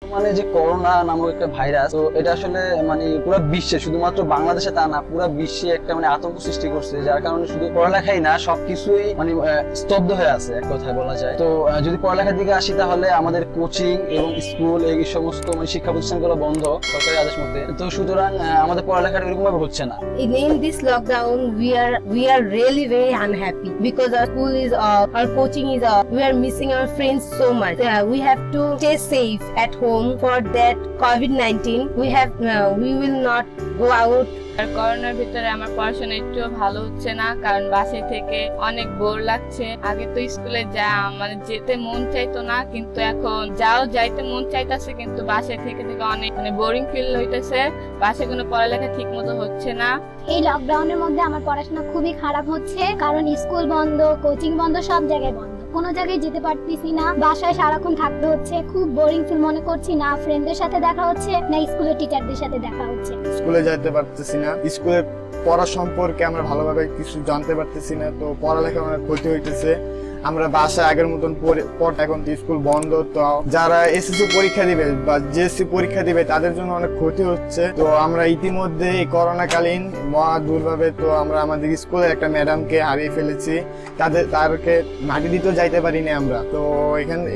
বর্তমানে যে করোনা নামক একটা ভাইরাস, তো এটা আসলে মানে পুরো বিশ্বে, শুধুমাত্র বাংলাদেশে তা না, পুরো বিশ্বে একটা মানে আতঙ্ক সৃষ্টি করছে, যার কারণে শুধু পড়ালেখাই না সবকিছুই মানে স্তব্ধ হয়ে আছে এক কথায় বলা যায়। তো যদি পড়ালেখার দিকে আসি তাহলে আমাদের কোচিং এবং স্কুল এই সমস্ত মানে শিক্ষা প্রতিষ্ঠানগুলো বন্ধ সরকারি আদেশ মতে। তো সুতরাং আমাদের পড়ালেখাটা এরকম ভাবে হচ্ছে না। In this lockdown we are really very unhappy because our school is off, our coaching is off. We are missing our friends so much. We have to stay safe at home for that COVID-19. We will not go out. আর করোনার ভিতরে আমার পড়াশোনা একটু ভালো হচ্ছে না, কারণ বাসে থেকে অনেক বোর লাগছে। আগে তো স্কুলে মানে যেতে মন চাইতো না, কিন্তু এখন যাইতে মন চাইতেছে, কিন্তু বাসে থেকে অনেক মানে বোরিং ফিল হইতেছে। বাসে কোনো পড়ালেখা ঠিক মতো হচ্ছে না। এই লকডাউনের মধ্যে আমার পড়াশোনা খুবই খারাপ হচ্ছে, কারণ স্কুল বন্ধ, কোচিং বন্ধ, সব জায়গায় বন্ধ। কোনো জায়গায় যেতে পারতেছি না, বাসায় সারাক্ষণ থাকতে হচ্ছে। খুব বোরিং ফিল মনে করছি, না ফ্রেন্ডদের সাথে দেখা হচ্ছে না স্কুলের টিচারদের সাথে দেখা হচ্ছে। স্কুলে যেতে পারতেছি না, স্কুলের পড়া সম্পর্কে আমরা ভালোভাবে কিছু জানতে পারতেছি না, তো পড়ালেখা অনেক ক্ষতি হইতেছে। আমরা বাসায় আগের মতন এখন তো স্কুল বন্ধ, তো যারা এসএসসি পরীক্ষা দিবে বা জিএসসি পরীক্ষা দিবে তাদের জন্য অনেক ক্ষতি হচ্ছে। তো আমরা ইতিমধ্যে এই করোনাকালীন মহা দুর্ভাবে তো আমরা আমাদের স্কুলের একটা ম্যাডামকে হারিয়ে ফেলেছি। তাদেরকে মাটি দিতেও যাইতে পারিনি আমরা। তো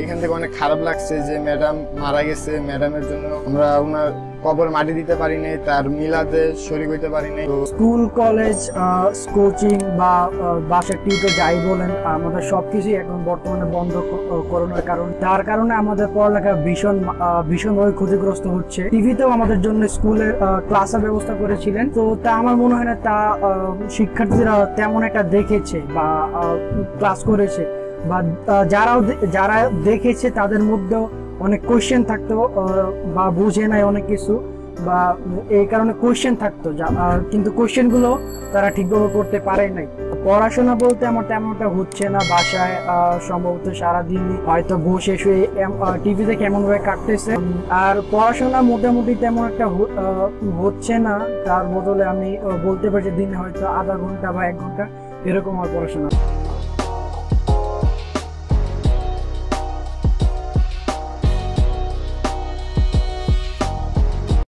এখান থেকে অনেক খারাপ লাগছে যে ম্যাডাম মারা গেছে। ম্যাডামের জন্য আমরা ওনার কবর মাটি দিতে পারিনি, তার মিলাদে শরীক হইতে পারিনি। স্কুল, কলেজ, কোচিং বা বাসার টিউটর যাই বলেন, আমাদের সবকিছুই এখন বর্তমানে বন্ধ করোনার কারণ। তার কারণে আমাদের পড়ালেখা ভীষণভাবে ক্ষতিগ্রস্ত হচ্ছে। টিভিতেও আমাদের জন্য স্কুলের ক্লাসের ব্যবস্থা করেছিলেন, তো তা আমার মনে হয় না তা শিক্ষার্থীরা তেমন একটা দেখেছে বা ক্লাস করেছে, বা যারা দেখেছে তাদের মধ্যেও অনেক কোয়েশ্চেন থাকতো বা বুঝে নাই অনেক কিছু, বা এই কারণে কোয়েশ্চেন থাকতো, কিন্তু কোয়েশ্চেন গুলো তারা ঠিকভাবে করতে পারে নাই। পড়াশোনা বলতে আমার তেমনটা হচ্ছে না, বাসায় সম্ভবত সারাদিন হয়তো বসে শুয়ে টিভিতে কেমন ভাবে কাটতেছে। আর পড়াশোনা মোটামুটি তেমন একটা হচ্ছে না, তার বদলে আমি বলতে পারি যে দিনে হয়তো আধা ঘন্টা বা 1 ঘন্টা এরকম আমার পড়াশোনা।